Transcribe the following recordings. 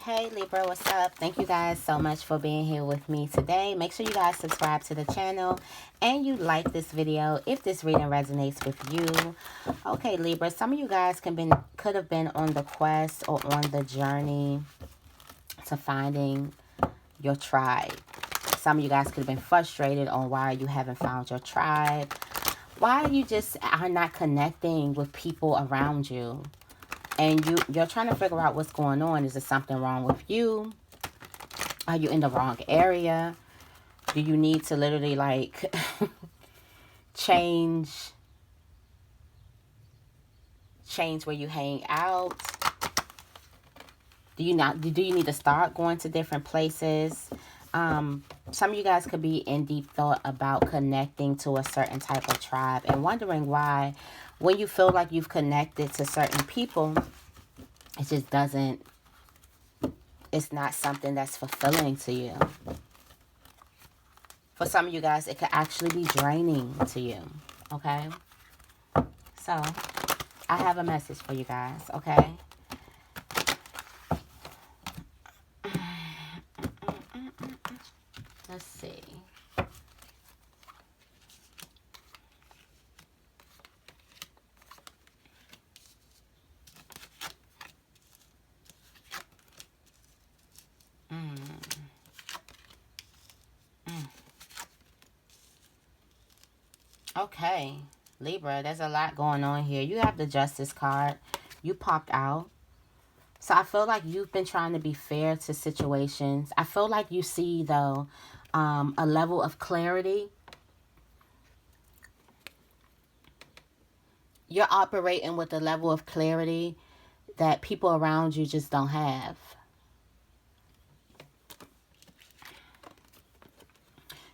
Hey Libra, what's up? Thank you guys so much for being here with me today. Make sure you guys subscribe to the channel and you like this video if this reading resonates with you. Okay, Libra, some of you guys could have been on the quest or on the journey to finding your tribe. Some of you guys could have been frustrated on why you haven't found your tribe. Why you just are not connecting with people around you. And you're trying to figure out what's going on. Is there something wrong with you? Are you in the wrong area? Do you need to literally like change where you hang out? Do you need to start going to different places? Some of you guys could be in deep thought about connecting to a certain type of tribe and wondering why, when you feel like you've connected to certain people, it just doesn't, it's not something that's fulfilling to you. For some of you guys, it could actually be draining to you, okay? So, I have a message for you guys, okay? Let's see. Okay, Libra, there's a lot going on here. You have the Justice card. You popped out. So I feel like you've been trying to be fair to situations. I feel like you see, though, a level of clarity. You're operating with a level of clarity that people around you just don't have.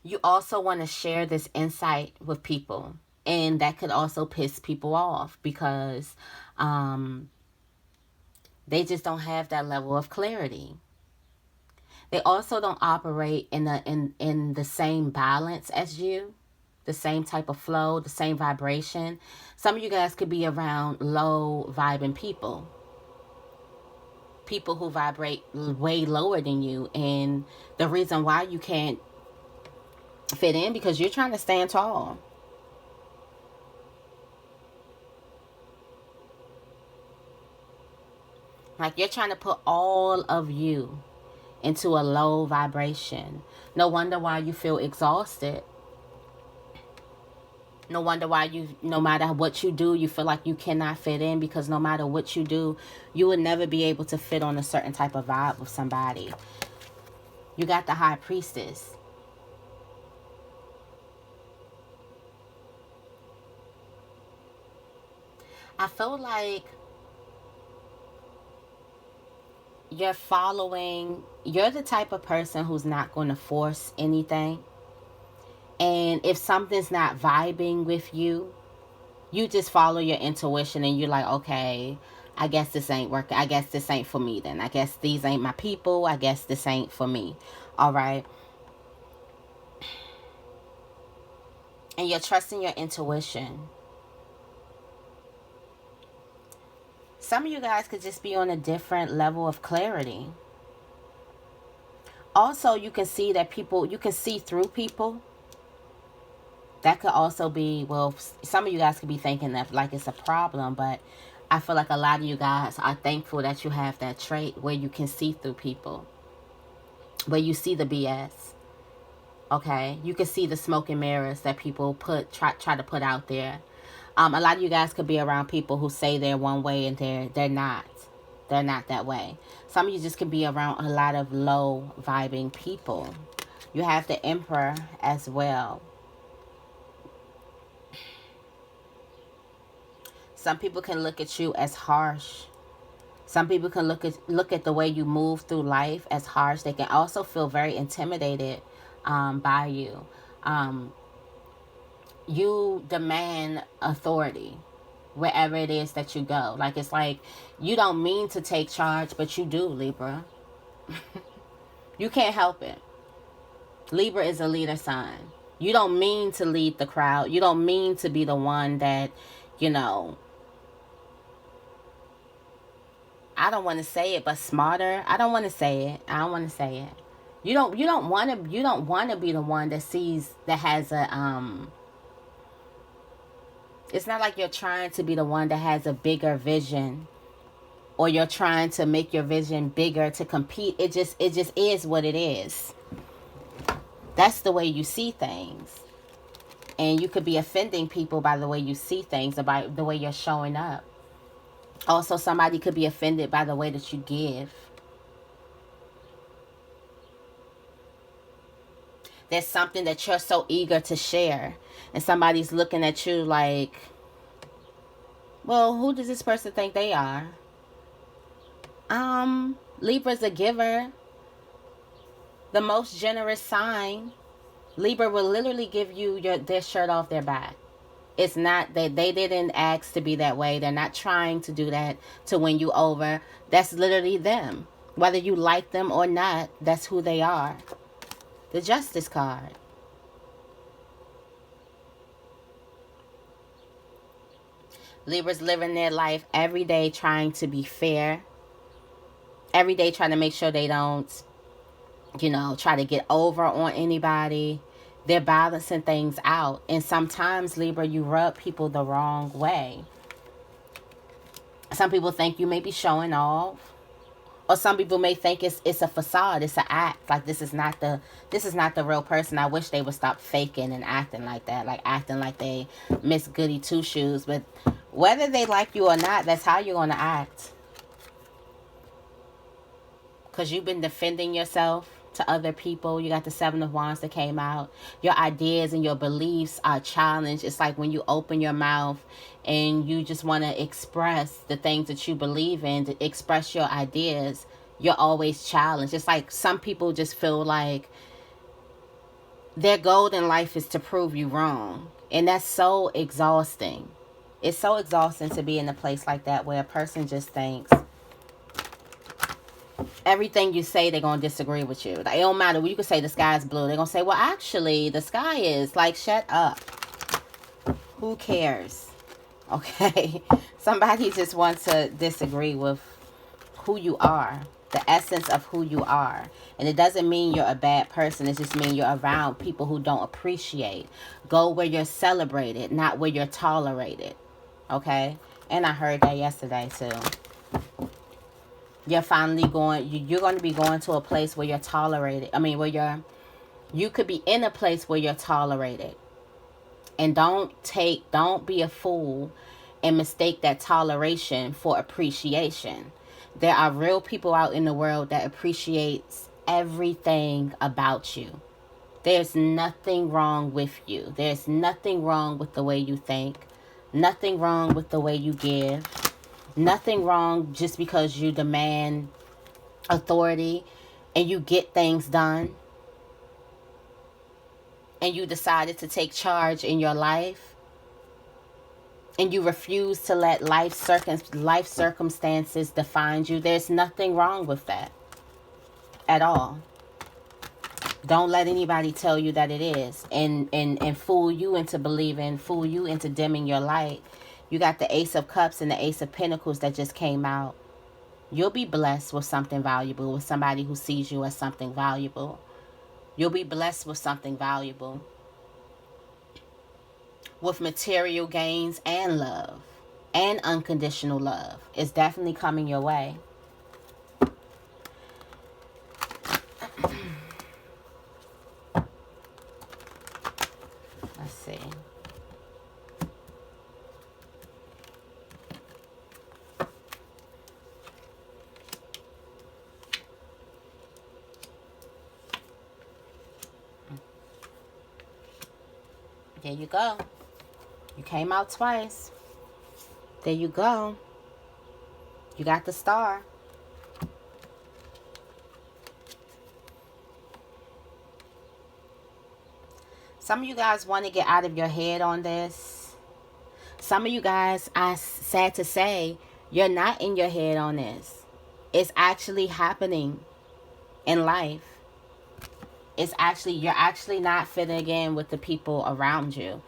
You also want to share this insight with people. And that could also piss people off because they just don't have that level of clarity. They also don't operate in the same balance as you, the same type of flow, the same vibration. Some of you guys could be around low vibing people. People who vibrate way lower than you. And the reason why you can't fit in because you're trying to stand tall. Like you're trying to put all of you into a low vibration. No wonder why you feel exhausted. No wonder why no matter what you do, you feel like you cannot fit in because no matter what you do, you would never be able to fit on a certain type of vibe with somebody. You got the High Priestess. I feel like you're the type of person who's not going to force anything. And if something's not vibing with you, you just follow your intuition and you're like, okay, I guess this ain't working. I guess this ain't for me then. I guess these ain't my people. I guess this ain't for me. All right. And you're trusting your intuition. Some of you guys could just be on a different level of clarity. Also, you can see that you can see through people. That could also be, well, some of you guys could be thinking that like it's a problem, but I feel like a lot of you guys are thankful that you have that trait where you can see through people, where you see the BS. Okay, you can see the smoke and mirrors that people try to put out there. A lot of you guys could be around people who say they're one way and they're not. They're not that way. Some of you just could be around a lot of low vibing people. You have the Emperor as well. Some people can look at you as harsh. Some people can look at the way you move through life as harsh. They can also feel very intimidated by you. You demand authority wherever it is that you go. Like it's like you don't mean to take charge, but you do, Libra. You can't help it. Libra is a leader sign. You don't mean to lead the crowd. You don't mean to be the one that, I don't want to say it, but smarter. I don't want to say it. I don't want to say it. You don't want to be the one that has a it's not like you're trying to be the one that has a bigger vision, or you're trying to make your vision bigger to compete. It just is what it is. That's the way you see things. And you could be offending people by the way you see things, or by the way you're showing up. Also, somebody could be offended by the way that you give. There's something that you're so eager to share, and somebody's looking at you like, well, who does this person think they are? Libra's a giver. The most generous sign. Libra will literally give you their shirt off their back. It's not that they didn't ask to be that way. They're not trying to do that to win you over. That's literally them. Whether you like them or not, that's who they are. The Justice card. Libra's living their life every day trying to be fair. Every day trying to make sure they don't, try to get over on anybody. They're balancing things out. And sometimes, Libra, you rub people the wrong way. Some people think you may be showing off. Or some people may think it's a facade, it's an act. Like this is not the real person. I wish they would stop faking and acting like that. Like acting like they Miss Goody Two Shoes. But whether they like you or not, that's how you're going to act. Because you've been defending yourself to other people. You got the Seven of Wands that came out. Your ideas and your beliefs are challenged. It's like when you open your mouth and you just want to express the things that you believe in, to express your ideas, you're always challenged. It's like some people just feel like their goal in life is to prove you wrong. And that's so exhausting. It's so exhausting to be in a place like that where a person just thinks everything you say, they're going to disagree with you. Like, it don't matter. You can say the sky's blue. They're going to say, well, actually, the sky is. Like, shut up. Who cares? Okay? Somebody just wants to disagree with who you are. The essence of who you are. And it doesn't mean you're a bad person. It just means you're around people who don't appreciate. Go where you're celebrated, not where you're tolerated. Okay? And I heard that yesterday, too. You're finally you're going to be going to a place where you're tolerated. I mean, you could be in a place where you're tolerated. And don't be a fool and mistake that toleration for appreciation. There are real people out in the world that appreciates everything about you. There's nothing wrong with you. There's nothing wrong with the way you think. Nothing wrong with the way you give. Nothing wrong just because you demand authority and you get things done. And you decided to take charge in your life. And you refuse to let life circumstances define you. There's nothing wrong with that at all. Don't let anybody tell you that it is. And fool you into believing, fool you into dimming your light. You got the Ace of Cups and the Ace of Pentacles that just came out. You'll be blessed with something valuable, with somebody who sees you as something valuable. You'll be blessed with something valuable. With material gains and love. And unconditional love. It's definitely coming your way. Let's see. There you go. You came out twice. There you go. You got the star. Some of you guys want to get out of your head on this. Some of you guys, I'm sad to say, you're not in your head on this. It's actually happening in life. You're actually not fitting in with the people around you.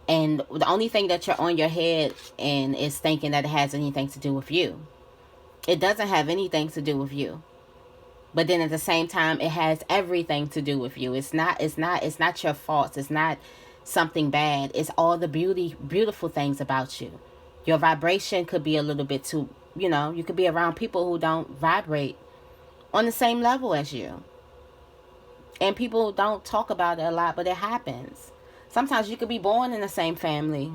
And the only thing that you're on your head in is thinking that it has anything to do with you. It doesn't have anything to do with you. But then at the same time, it has everything to do with you. It's not your faults. It's not something bad. It's all the beautiful things about you. Your vibration could be a little bit too, you could be around people who don't vibrate on the same level as you. And people don't talk about it a lot, but it happens. Sometimes you could be born in the same family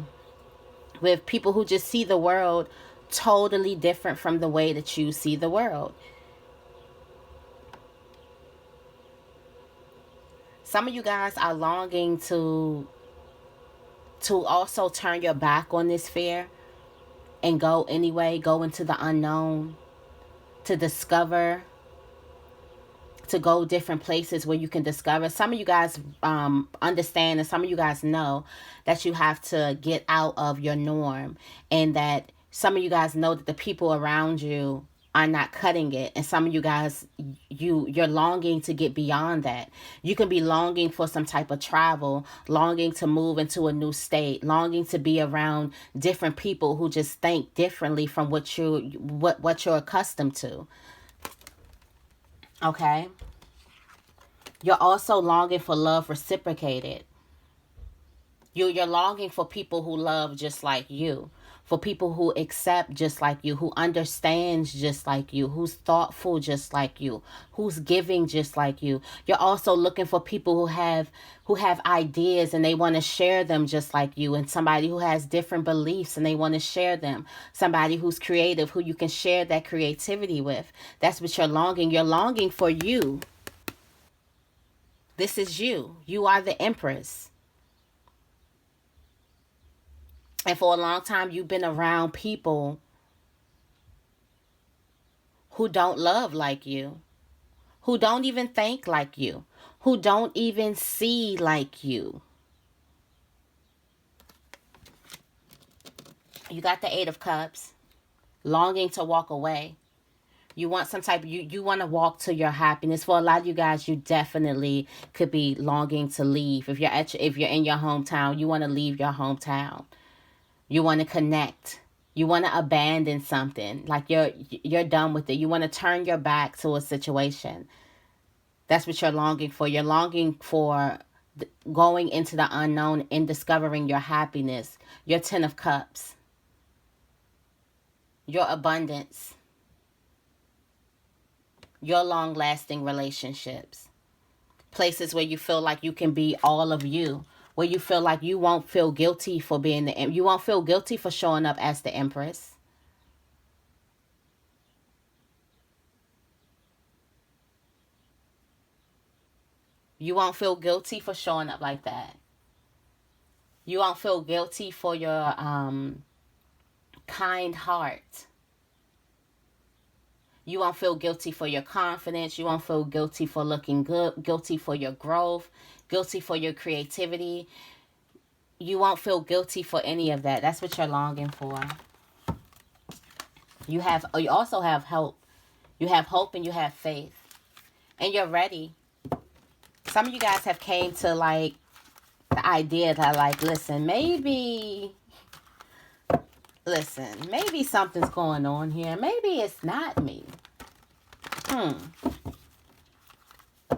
with people who just see the world totally different from the way that you see the world. Some of you guys are longing to also turn your back on this fear and go anyway, go into the unknown, to discover, to go different places where you can discover. Some of you guys understand, and some of you guys know that you have to get out of your norm, and that some of you guys know that the people around you are not cutting it, and some of you guys, you're longing to get beyond that. You can be longing for some type of travel, longing to move into a new state, longing to be around different people who just think differently from what you're accustomed to. Okay? You're also longing for love reciprocated. You're longing for people who love just like you, for people who accept just like you, who understands just like you, who's thoughtful just like you, who's giving just like you. You're also looking for people who have ideas and they want to share them just like you, and somebody who has different beliefs and they want to share them. Somebody who's creative, who you can share that creativity with. That's what you're longing. You're longing for you. This is you. You are the Empress. And for a long time, you've been around people who don't love like you, who don't even think like you, who don't even see like you. You got the Eight of Cups, longing to walk away. You want some type, you want to walk to your happiness. For a lot of you guys, you definitely could be longing to leave. If you're in your hometown, you want to leave your hometown. You want to connect. You want to abandon something. Like you're done with it. You want to turn your back to a situation. That's what you're longing for. You're longing for going into the unknown and discovering your happiness. Your Ten of Cups. Your abundance. Your long-lasting relationships. Places where you feel like you can be all of you. Where you feel like you won't feel guilty for being you won't feel guilty for showing up as the Empress. You won't feel guilty for showing up like that. You won't feel guilty for your kind heart. You won't feel guilty for your confidence. You won't feel guilty for looking good, guilty for your growth, guilty for your creativity. You won't feel guilty for any of that. That's what you're longing for. You also have hope. You have hope and you have faith. And you're ready. Some of you guys have came to like the idea that like, maybe something's going on here. Maybe it's not me.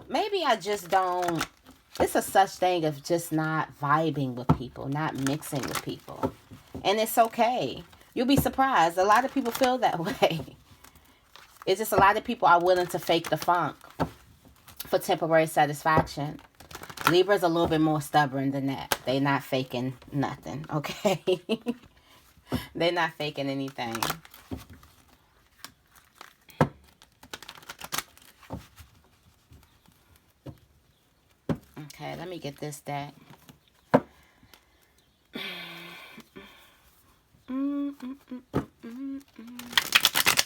Maybe I just don't. It's a such thing of just not vibing with people, not mixing with people. And it's okay. You'll be surprised. A lot of people feel that way. It's just a lot of people are willing to fake the funk for temporary satisfaction. Libra's a little bit more stubborn than that. They're not faking nothing, okay? They're not faking anything. Okay, let me get this deck.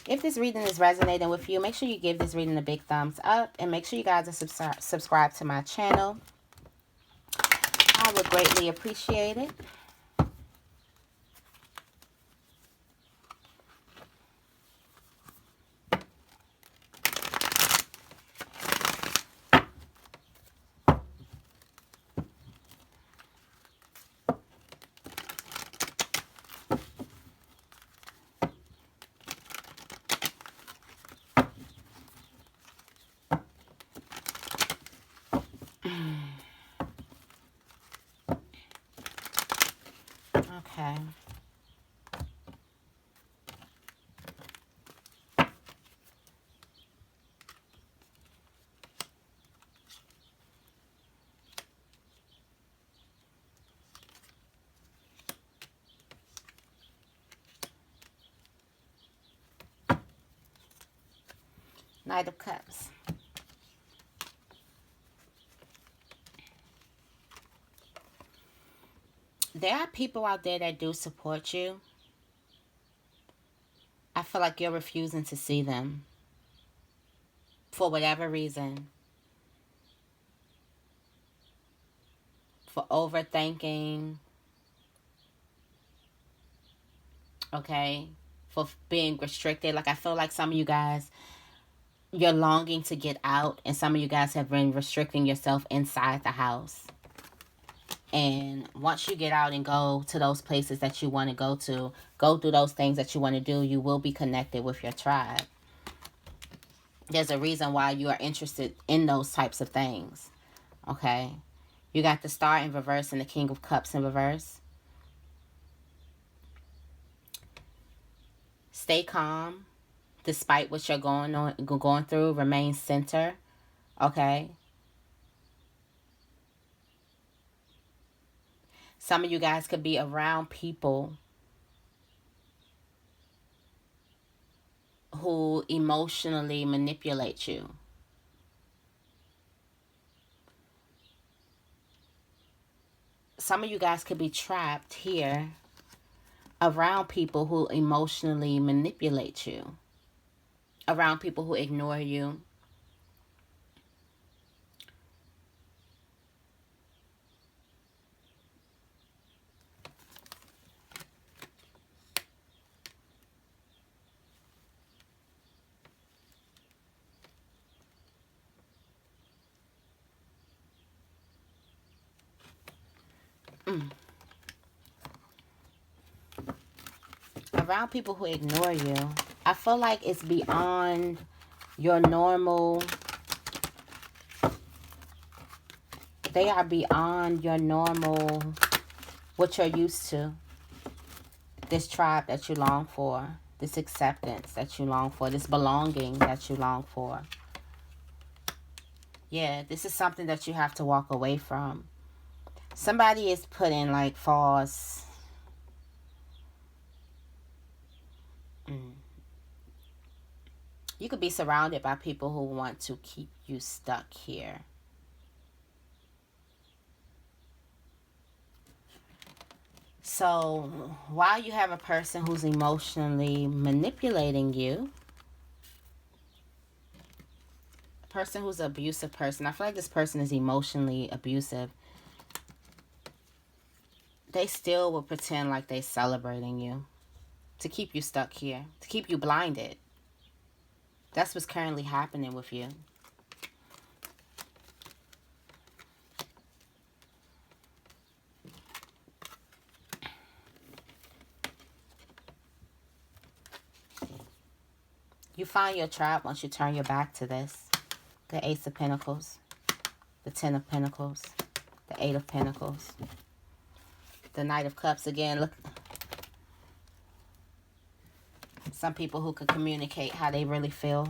If this reading is resonating with you, make sure you give this reading a big thumbs up. And make sure you guys are subscribed to my channel. I would greatly appreciate it. Okay. Knight of Cups. There are people out there that do support you. I feel like you're refusing to see them for whatever reason. For overthinking. Okay. For being restricted. Like, I feel like some of you guys, you're longing to get out, and some of you guys have been restricting yourself inside the house. And once you get out and go to those places that you want to, go do those things that you want to do, you will be connected with your tribe. There's a reason why you are interested in those types of things. Okay? You got the Star in reverse and the King of Cups in reverse. Stay calm despite what you're going through. Remain center. Okay? Some of you guys could be around people who emotionally manipulate you. Some of you guys could be trapped here around people who emotionally manipulate you. Around people who ignore you. Around people who ignore you. I feel like it's beyond your normal. They are beyond your normal, what you're used to. This tribe that you long for. This acceptance that you long for. This belonging that you long for. Yeah, this is something that you have to walk away from. Somebody is putting like false... You could be surrounded by people who want to keep you stuck here. So, while you have a person who's emotionally manipulating you, a person who's an abusive person, I feel like this person is emotionally abusive. They still will pretend like they're celebrating you to keep you stuck here, to keep you blinded. That's what's currently happening with you. You find your tribe once you turn your back to this. The Ace of Pentacles, the Ten of Pentacles, the Eight of Pentacles, the Knight of Cups. Again, look. Some people who could communicate how they really feel.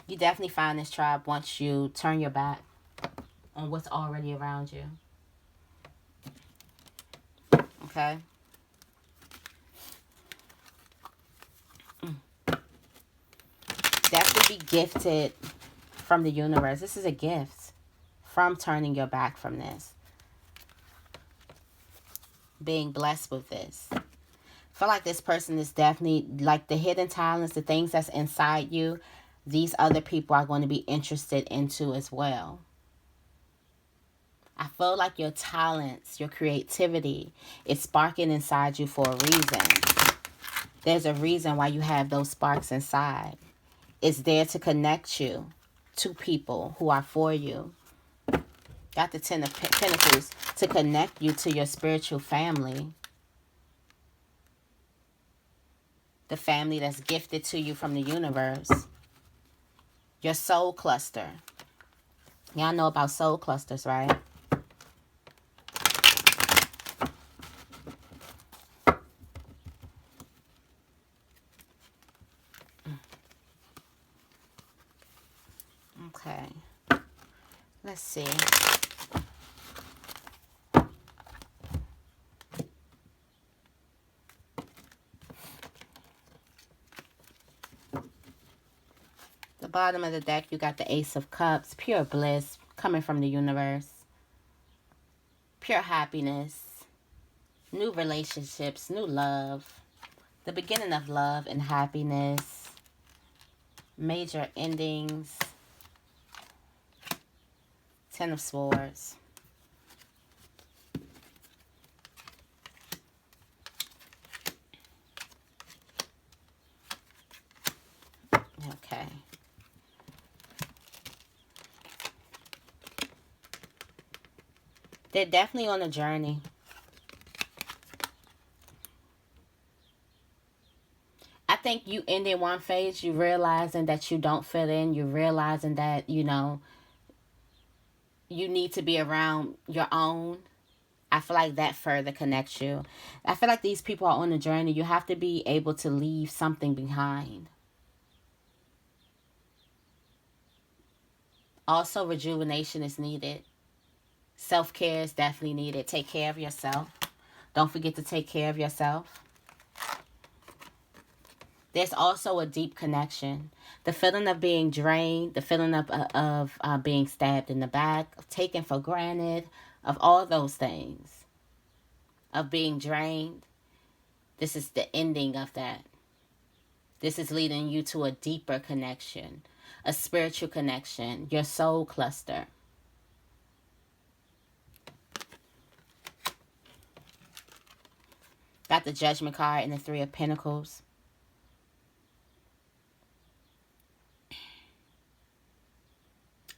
You definitely find this tribe once you turn your back on what's already around you. Okay? Definitely be gifted from the universe. This is a gift from turning your back from this. Being blessed with this. I feel like this person is definitely, like, the hidden talents, the things that's inside you, these other people are going to be interested into as well. I feel like your talents, your creativity is sparking inside you for a reason. There's a reason why you have those sparks inside. It's there to connect you to people who are for you. Got the Ten of Pentacles to connect you to your spiritual family. The family that's gifted to you from the universe. Your soul cluster. Y'all know about soul clusters, right? Okay. Let's see. The bottom of the deck, you got the Ace of Cups, pure bliss coming from the universe, pure happiness, new relationships, new love, the beginning of love and happiness, major endings, Ten of Swords. Okay. They're definitely on a journey. I think you ended one phase, you realizing that you don't fit in, you realizing that, you know, you need to be around your own. I feel like that further connects you. I feel like these people are on a journey. You have to be able to leave something behind. Also, rejuvenation is needed. Self-care is definitely needed. Take care of yourself. Don't forget to take care of yourself. There's also a deep connection. The feeling of being drained, the feeling of being stabbed in the back, of taken for granted, of all those things, of being drained. This is the ending of that. This is leading you to a deeper connection, a spiritual connection, your soul cluster. Got the Judgment card and the Three of Pentacles.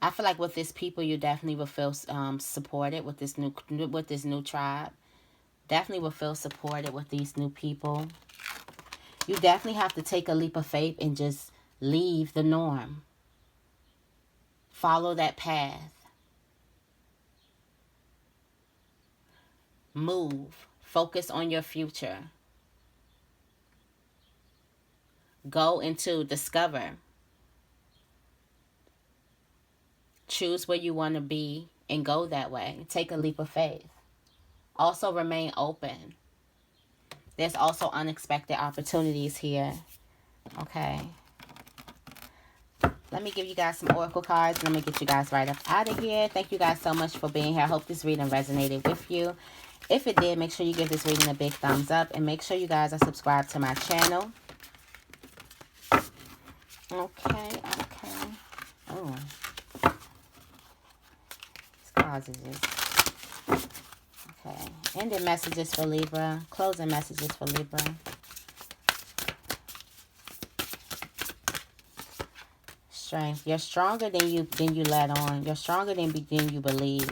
I feel like with this people, you definitely will feel supported with this new tribe. Definitely will feel supported with these new people. You definitely have to take a leap of faith and just leave the norm. Follow that path. Move. Focus on your future. Go into discover. Choose where you want to be and go that way. Take a leap of faith. Also remain open. There's also unexpected opportunities here. Okay. Let me give you guys some oracle cards and I'm going to get you guys right up out of here. Thank you guys so much for being here. I hope this reading resonated with you. If it did, make sure you give this reading a big thumbs up and make sure you guys are subscribed to my channel. Okay. Oh. These cards is just... Okay. Ending messages for Libra. Closing messages for Libra. Strength. You're stronger than you let on. You're stronger than you believe.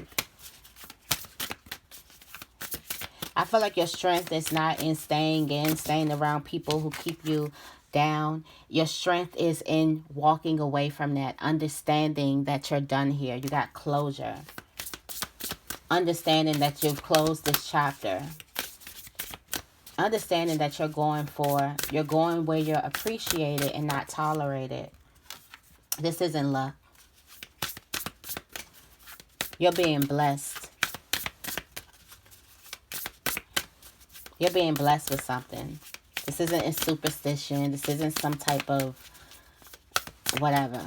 I feel like your strength is not in staying around people who keep you down. Your strength is in walking away from that, understanding that you're done here. You got closure. Understanding that you've closed this chapter. Understanding that you're going where you're appreciated and not tolerated. This isn't luck. You're being blessed. You're being blessed with something. This isn't a superstition. This isn't some type of whatever.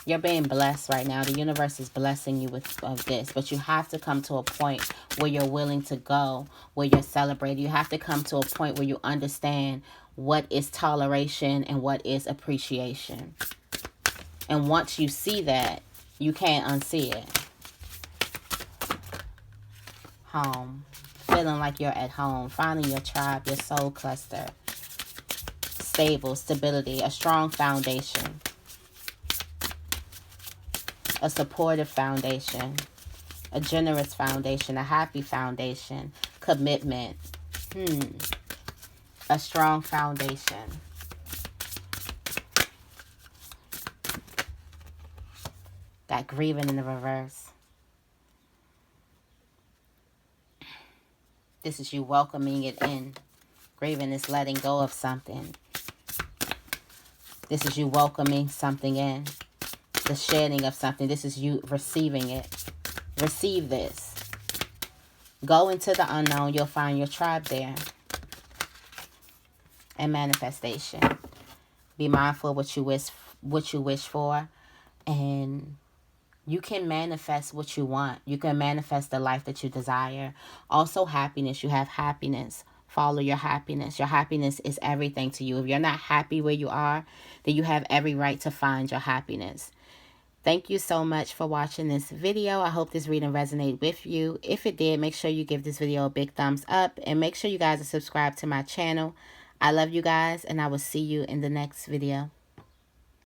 You're being blessed right now. The universe is blessing you with this. But you have to come to a point where you're willing to go, where you're celebrating. You have to come to a point where you understand what is toleration and what is appreciation. And once you see that, you can't unsee it. Home. Feeling like you're at home. Finding your tribe, your soul cluster. Stable, stability, a strong foundation. A supportive foundation. A generous foundation. A happy foundation. Commitment. A strong foundation. Got grieving in the reverse. This is you welcoming it in. Grieving is letting go of something. This is you welcoming something in. The shedding of something. This is you receiving it. Receive this. Go into the unknown. You'll find your tribe there. And manifestation. Be mindful of what you wish for. And you can manifest what you want. You can manifest the life that you desire. Also happiness. You have happiness. Follow your happiness. Your happiness is everything to you. If you're not happy where you are, then you have every right to find your happiness. Thank you so much for watching this video. I hope this reading resonated with you. If it did, make sure you give this video a big thumbs up. And make sure you guys are subscribed to my channel. I love you guys, and I will see you in the next video.